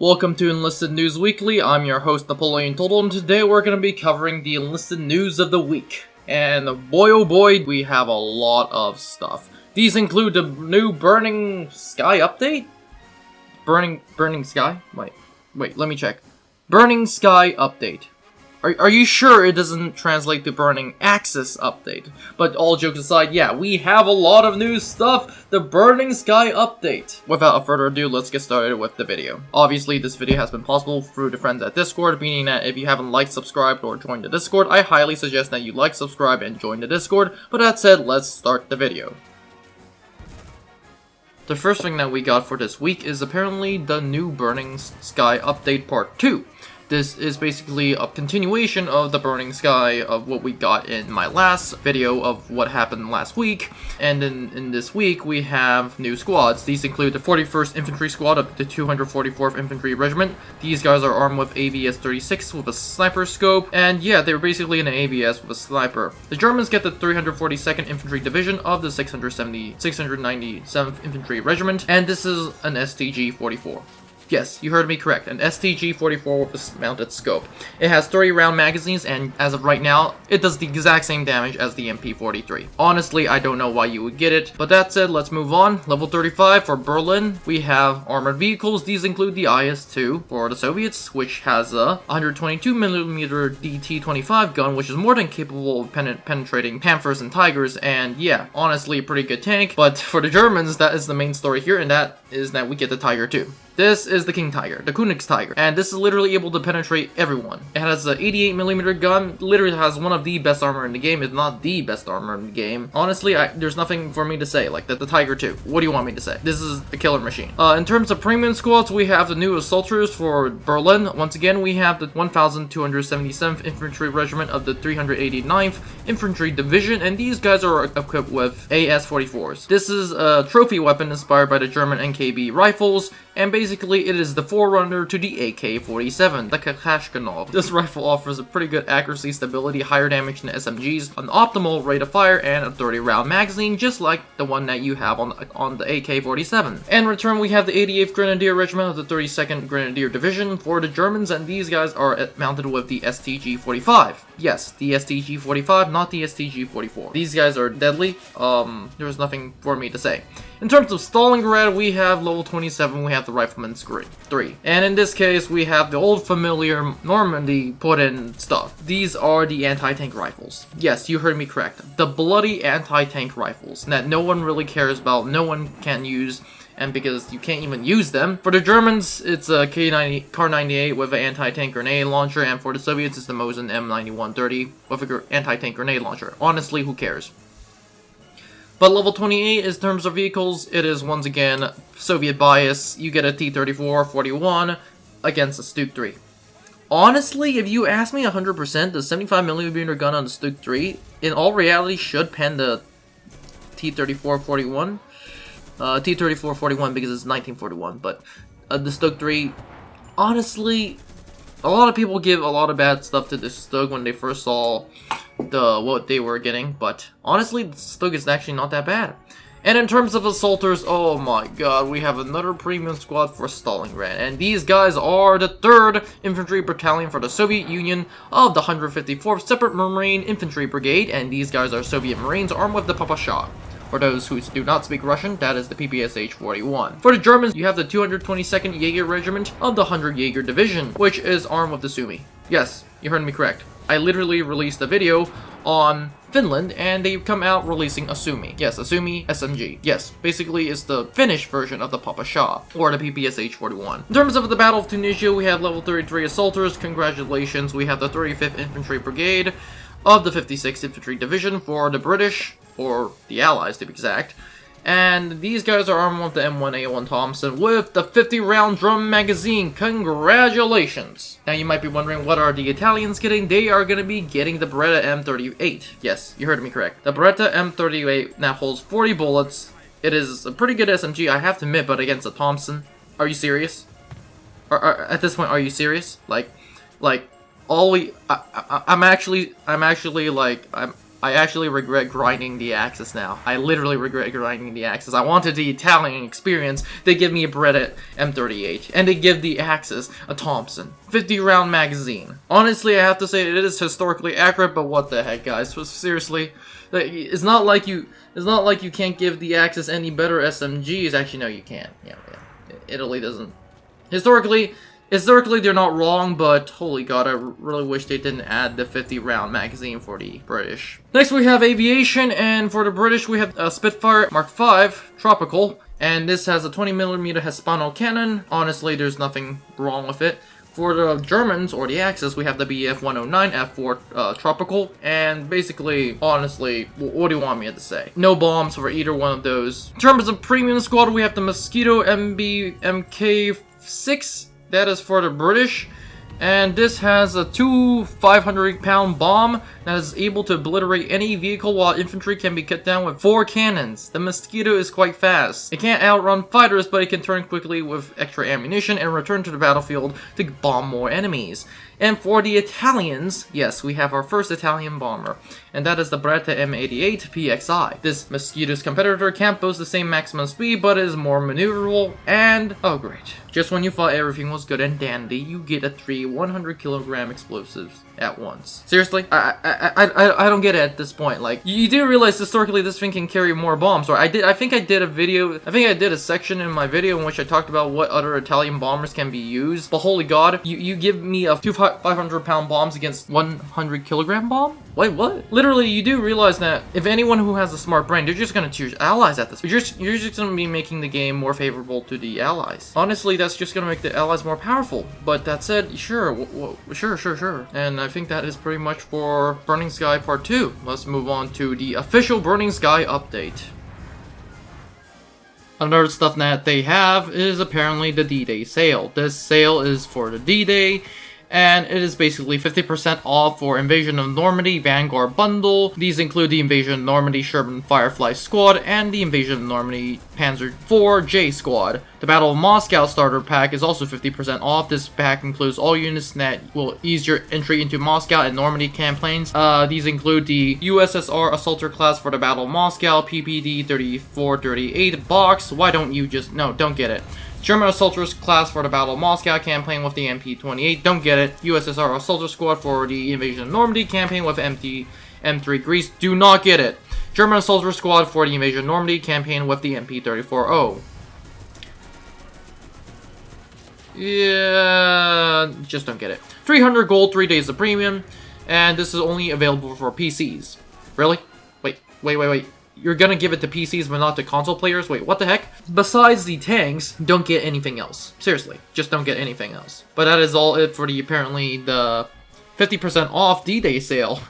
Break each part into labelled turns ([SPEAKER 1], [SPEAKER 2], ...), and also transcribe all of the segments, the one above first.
[SPEAKER 1] Welcome to Enlisted News Weekly. I'm your host Napoleon, and today we're going to be covering the Enlisted News of the Week. And boy oh boy, we have a lot of stuff. These include the new Burning Sky update? Burning Sky? Wait, let me check. Burning Sky update. Are you sure it doesn't translate to Burning Axis update? But all jokes aside, yeah, we have a lot of new stuff! The Burning Sky update! Without further ado, let's get started with the video. Obviously, this video has been possible through the friends at Discord, meaning that if you haven't liked, subscribed, or joined the Discord, I highly suggest that you like, subscribe, and join the Discord. But that said, let's start the video. The first thing that we got for this week is apparently the new Burning Sky update part 2. This is basically a continuation of the Burning Sky of what we got in my last video of what happened last week. And in this week, we have new squads. These include the 41st Infantry Squad of the 244th Infantry Regiment. These guys are armed with AVS-36 with a sniper scope. And yeah, they're basically an AVS with a sniper. The Germans get the 342nd Infantry Division of the 697th Infantry Regiment. And this is an STG-44. Yes, you heard me correct, an STG-44 with a mounted scope. It has 30-round magazines, and as of right now, it does the exact same damage as the MP-43. Honestly, I don't know why you would get it, but that said, let's move on. Level 35 for Berlin, we have armored vehicles. These include the IS-2 for the Soviets, which has a 122mm DT-25 gun, which is more than capable of penetrating Panthers and Tigers, and yeah, honestly, a pretty good tank. But for the Germans, that is the main story here, and that is that we get the Tiger II. This is the King Tiger, the Königs and this is literally able to penetrate everyone. It has an 88mm gun, literally has one of the best armor in the game, if not the best armor in the game. Honestly, there's nothing for me to say, like the Tiger II. What do you want me to say? This is a killer machine. In terms of premium squads, we have the new assaulters for Berlin. Once again, we have the 1277th Infantry Regiment of the 389th Infantry Division, and these guys are equipped with AS-44s. This is a trophy weapon inspired by the German NKB rifles, and basically it is the forerunner to the AK-47, the Kalashnikov. This rifle offers a pretty good accuracy, stability, higher damage than SMGs, an optimal rate of fire, and a 30-round magazine, just like the one that you have on the AK-47. In return, we have the 88th Grenadier Regiment of the 32nd Grenadier Division for the Germans, and these guys are mounted with the STG-45. Yes, the STG-45, not the STG-44. These guys are deadly. There's nothing for me to say. In terms of Stalingrad, we have level 27, we have the Rifleman's 3. And in this case, we have the old familiar Normandy put-in stuff. These are the anti-tank rifles. Yes, you heard me correct. The bloody anti-tank rifles that no one really cares about, no one can use, and because you can't even use them. For the Germans, it's a Kar-98 with an anti-tank grenade launcher, and for the Soviets, it's the Mosin M9130 with an anti-tank grenade launcher. Honestly, who cares? But level 28 in terms of vehicles, it is once again Soviet bias. You get a T-34-41 against a Stuk 3. Honestly, if you ask me 100%, the 75mm gun on the Stuk 3, in all reality, should pen the T-34-41. T-34-41 because it's 1941, but the Stuk 3, honestly, a lot of people give a lot of bad stuff to this Stug when they first saw what they were getting, but honestly, the Stug is actually not that bad. And in terms of assaulters, oh my god, we have another premium squad for Stalingrad, and these guys are the 3rd Infantry Battalion for the Soviet Union of the 154th Separate Marine Infantry Brigade, and these guys are Soviet Marines armed with the Papa Shah. For those who do not speak Russian, that is the PPSH-41. For the Germans, you have the 222nd Jaeger Regiment of the 100 Jaeger Division, which is armed with the Sumi. Yes, you heard me correct. I literally released a video on Finland, and they've come out releasing a Sumi. Yes, a Sumi SMG. Yes, basically it's the Finnish version of the Papa Shah, or the PPSH-41. In terms of the Battle of Tunisia, we have level 33 assaulters. Congratulations, we have the 35th Infantry Brigade of the 56th Infantry Division for the British, or the Allies to be exact. And these guys are armed with the M1A1 Thompson with the 50-round drum magazine. Congratulations! Now you might be wondering, what are the Italians getting? They are going to be getting the Beretta M38. Yes, you heard me correct. The Beretta M38 now holds 40 bullets. It is a pretty good SMG, I have to admit, but against a Thompson. Are you serious? At this point, are you serious? I'm I actually regret grinding the Axis now. I literally regret grinding the Axis. I wanted the Italian experience. They give me a Beretta M38, and they give the Axis a Thompson 50-round magazine. Honestly, I have to say it is historically accurate, but what the heck, guys? So seriously, it's not like you can't give the Axis any better SMGs. Actually, no, you can't. Yeah. Italy doesn't. Historically, they're not wrong, but holy god, I really wish they didn't add the 50-round magazine for the British. Next, we have aviation, and for the British, we have a Spitfire Mark V Tropical, and this has a 20mm Hispano cannon. Honestly, there's nothing wrong with it. For the Germans, or the Axis, we have the Bf 109 F4 Tropical, and basically, honestly, what do you want me to say? No bombs for either one of those. In terms of premium squad, we have the Mosquito MK6. That is for the British, and this has a 2 500-pound bomb that is able to obliterate any vehicle, while infantry can be cut down with 4 cannons. The Mosquito is quite fast. It can't outrun fighters, but it can turn quickly with extra ammunition and return to the battlefield to bomb more enemies. And for the Italians, yes, we have our first Italian bomber, and that is the Beretta M88 PXI. This Mosquito's competitor can't boast the same maximum speed, but is more maneuverable, and oh great. Just when you thought everything was good and dandy, you get a 3 100-kilogram explosives at once. Seriously? I don't get it at this point. Like, you do realize historically this thing can carry more bombs, or I think I did a section in my video in which I talked about what other Italian bombers can be used, but holy god, you give me a 2 500-pound bombs against 100-kilogram bomb? Wait, what? Literally, you do realize that if anyone who has a smart brain, they're just gonna choose allies at this. You're just gonna be making the game more favorable to the allies. Honestly, that's just gonna make the allies more powerful. But that said, sure. And I think that is pretty much for Burning Sky Part 2. Let's move on to the official Burning Sky update. Another stuff that they have is apparently the D-Day sale. This sale is for the D-Day, and it is basically 50% off for Invasion of Normandy Vanguard Bundle. These include the Invasion of Normandy Sherman Firefly Squad and the Invasion of Normandy Panzer IV J Squad. The Battle of Moscow Starter Pack is also 50% off. This pack includes all units that will ease your entry into Moscow and Normandy campaigns. These include the USSR Assaulter class for the Battle of Moscow, PPD 3438 box. Why don't you just... No, don't get it. German Assaulters class for the Battle of Moscow campaign with the MP28, don't get it. USSR Assaulter Squad for the Invasion of Normandy campaign with M3 Greece, do not get it. German Assaulter Squad for the Invasion of Normandy campaign with the MP34O. Yeah, just don't get it. 300 gold, 3 days of premium, and this is only available for PCs. Really? Wait. You're gonna give it to PCs but not to console players? Wait, what the heck? Besides the tanks, don't get anything else. Seriously, just don't get anything else. But that is all it for apparently the 50% off D-Day sale.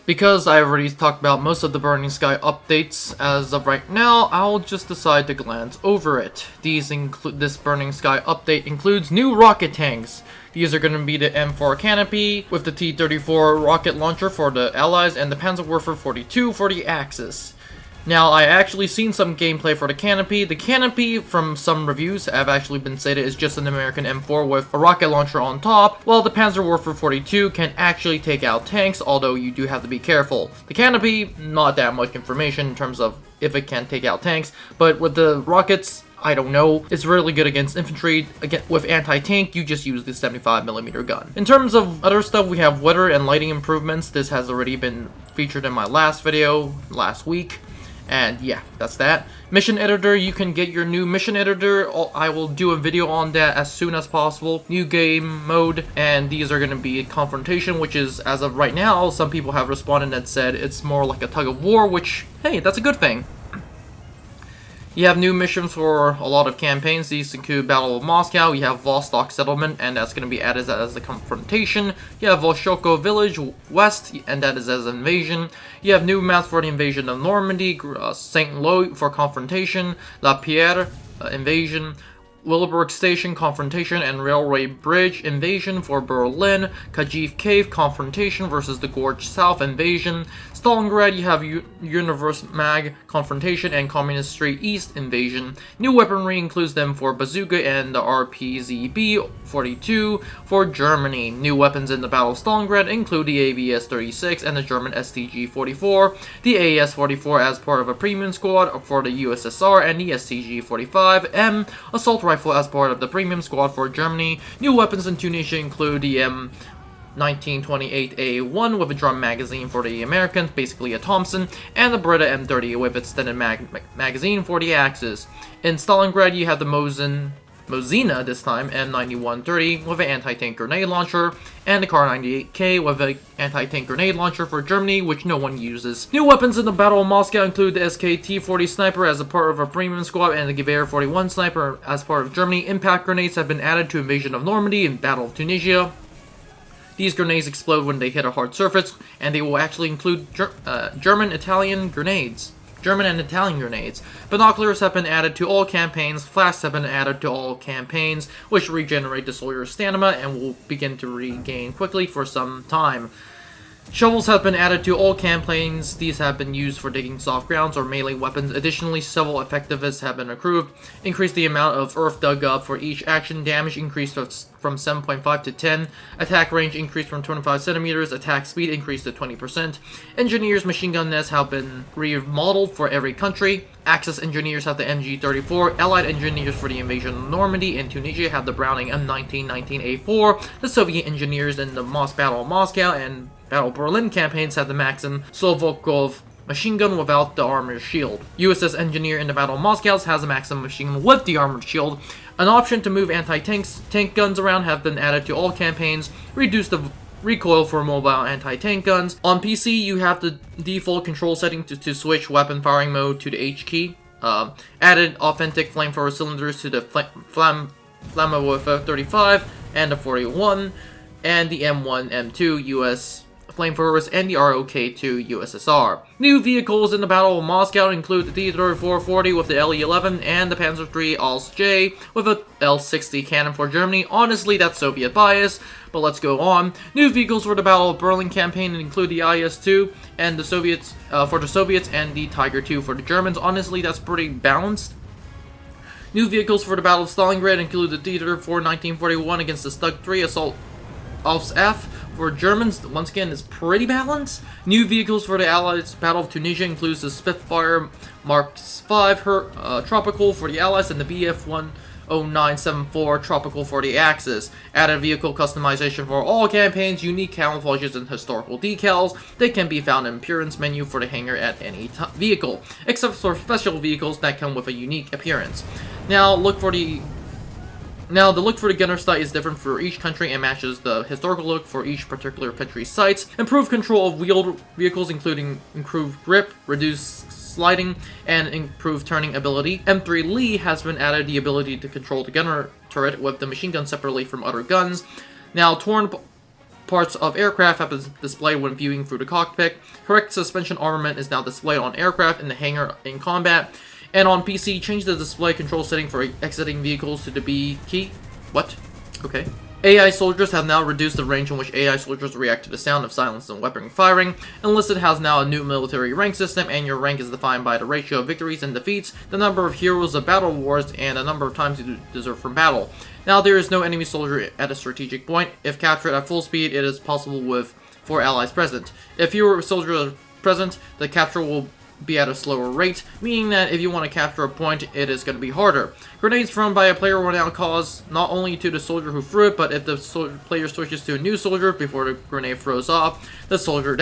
[SPEAKER 1] Because I already talked about most of the Burning Sky updates as of right now, I'll just decide to glance over it. This Burning Sky update includes new rocket tanks. These are going to be the M4 Canopy with the T-34 rocket launcher for the Allies and the Panzerwerfer 42 for the Axis. Now, I actually seen some gameplay for the Canopy. The Canopy, from some reviews, have actually been stated is just an American M4 with a rocket launcher on top, while the Panzerwerfer 42 can actually take out tanks, although you do have to be careful. The Canopy, not that much information in terms of if it can take out tanks, but with the rockets, I don't know. It's really good against infantry. Again, with anti-tank, you just use the 75mm gun. In terms of other stuff, we have weather and lighting improvements. This has already been featured in my last video last week. And yeah, that's that. Mission editor, you can get your new mission editor. I will do a video on that as soon as possible. New game mode, and these are going to be a confrontation, which is, as of right now, some people have responded and said it's more like a tug of war, which, hey, that's a good thing. You have new missions for a lot of campaigns. These include Battle of Moscow, you have Vostok Settlement, and that's going to be added as a confrontation. You have Voshoko Village West, and that is as an invasion. You have new maps for the Invasion of Normandy, St. Lo for confrontation, La Pierre, invasion, Wilburg Station confrontation and railway bridge invasion for Berlin, Kajif Cave confrontation versus the Gorge South invasion, Stalingrad you have Universe Mag confrontation and Communist Street East invasion. New weaponry includes them for Bazooka and the RPZB-42 for Germany. New weapons in the Battle of Stalingrad include the ABS-36 and the German STG-44, the AS-44 as part of a premium squad for the USSR, and the STG-45M assault rifle as part of the premium squad for Germany. New weapons in Tunisia include the M1928A1 with a drum magazine for the Americans, basically a Thompson, and the Breda M30 with extended magazine for the Axis. In Stalingrad, you have the Mosina this time, M9130 with an anti-tank grenade launcher, and the Kar-98K with an anti-tank grenade launcher for Germany, which no one uses. New weapons in the Battle of Moscow include the SKT-40 sniper as a part of a premium squad and the Gewehr-41 sniper as part of Germany. Impact grenades have been added to Invasion of Normandy and Battle of Tunisia. These grenades explode when they hit a hard surface, and they will actually include German and Italian grenades. Binoculars have been added to all campaigns. Flasks have been added to all campaigns, which regenerate the soldier's stamina and will begin to regain quickly for some time. Shovels have been added to all campaigns. These have been used for digging soft grounds or melee weapons. Additionally, several effectiveness have been accrued. Increase the amount of earth dug up for each action. Damage increased from 7.5 to 10. Attack range increased from 25 centimeters. Attack speed increased to 20%. Engineers' machine gun nests have been remodeled for every country. Axis engineers have the MG34. Allied engineers for the invasion of Normandy and Tunisia have the Browning M1919A4. The Soviet engineers in the Battle of Moscow and Battle of Berlin campaigns have the Maxim Slovokov machine gun without the armored shield. USS engineer in the Battle of Moscow has a Maxim machine gun with the armored shield. An option to move anti-tank guns around have been added to all campaigns. Reduce the recoil for mobile anti-tank guns. On PC, you have the default control setting to switch weapon firing mode to the H key. Added authentic flamethrower cylinders to the Flammable 35 and the 41, and the M1, M2 US flamethrowers and the ROK-2 USSR. New vehicles in the Battle of Moscow include the T-3440 with the LE-11 and the Panzer III Als-J with a L-60 cannon for Germany. Honestly, that's Soviet bias, but let's go on. New vehicles for the Battle of Berlin campaign include the IS-2 and the Soviets for the Soviets and the Tiger II for the Germans. Honestly, that's pretty balanced. New vehicles for the Battle of Stalingrad include the T-34 1941 against the Stug-3 Assault Alps F for Germans. Once again, is pretty balanced. New vehicles for the Allies Battle of Tunisia includes the Spitfire Mark V Tropical for the Allies and the Bf-10974 Tropical for the Axis. Added vehicle customization for all campaigns, unique camouflages and historical decals. They can be found in appearance menu for the hangar at any vehicle, except for special vehicles that come with a unique appearance. Now, the look for the gunner sight is different for each country and matches the historical look for each particular country's sights. Improved control of wheeled vehicles, including improved grip, reduced sliding, and improved turning ability. M3 Lee has been added the ability to control the gunner turret with the machine gun separately from other guns. Now, torn parts of aircraft have been displayed when viewing through the cockpit. Correct suspension armament is now displayed on aircraft in the hangar in combat. And on PC, change the display control setting for exiting vehicles to the B key. What? Okay. AI soldiers have now reduced the range in which AI soldiers react to the sound of silence and weapon firing. Enlisted has now a new military rank system, and your rank is defined by the ratio of victories and defeats, the number of heroes of battle wars, and the number of times you deserve from battle. Now, there is no enemy soldier at a strategic point. If captured at full speed, it is possible with 4 allies present. If fewer soldiers are present, the capture will be at a slower rate, meaning that if you want to capture a point, it is going to be harder. Grenades thrown by a player will now cause not only to the soldier who threw it, but if the player switches to a new soldier before the grenade throws off, that soldier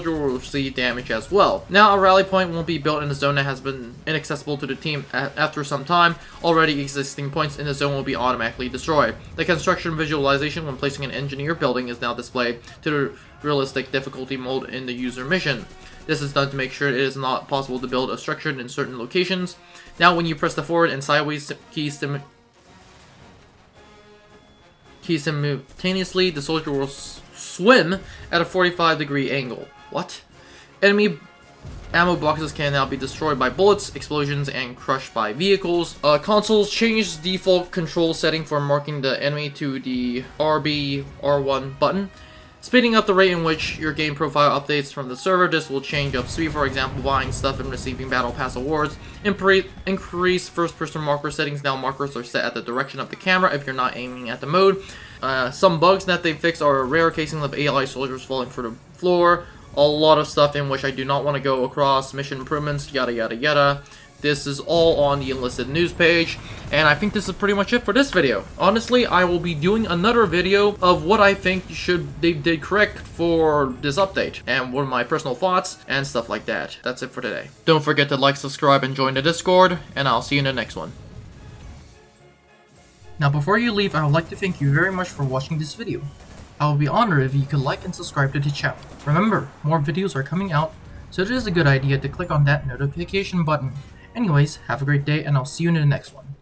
[SPEAKER 1] will receive damage as well. Now, a rally point won't be built in a zone that has been inaccessible to the team after some time. Already existing points in the zone will be automatically destroyed. The construction visualization when placing an engineer building is now displayed to the realistic difficulty mode in the user mission. This is done to make sure it is not possible to build a structure in certain locations. Now, when you press the forward and sideways keys simultaneously, the soldier will swim at a 45-degree angle. What? Enemy Ammo boxes can now be destroyed by bullets, explosions, and crushed by vehicles. Consoles changed default control setting for marking the enemy to the RB, R1 button, speeding up the rate in which your game profile updates from the server. This will change up speed, for example, buying stuff and receiving Battle Pass awards. Increase first-person marker settings. Now markers are set at the direction of the camera if you're not aiming at the mode. Some bugs that they fixed are a rare casing of AI soldiers falling through the floor. A lot of stuff in which I do not want to go across. Mission improvements, yada yada yada. This is all on the Enlisted news page, and I think this is pretty much it for this video. Honestly, I will be doing another video of what I think they did correct for this update, and what are my personal thoughts, and stuff like that. That's it for today. Don't forget to like, subscribe, and join the Discord, and I'll see you in the next one. Now before you leave, I would like to thank you very much for watching this video. I would be honored if you could like and subscribe to the channel. Remember, more videos are coming out, so it is a good idea to click on that notification button. Anyways, have a great day, and I'll see you in the next one.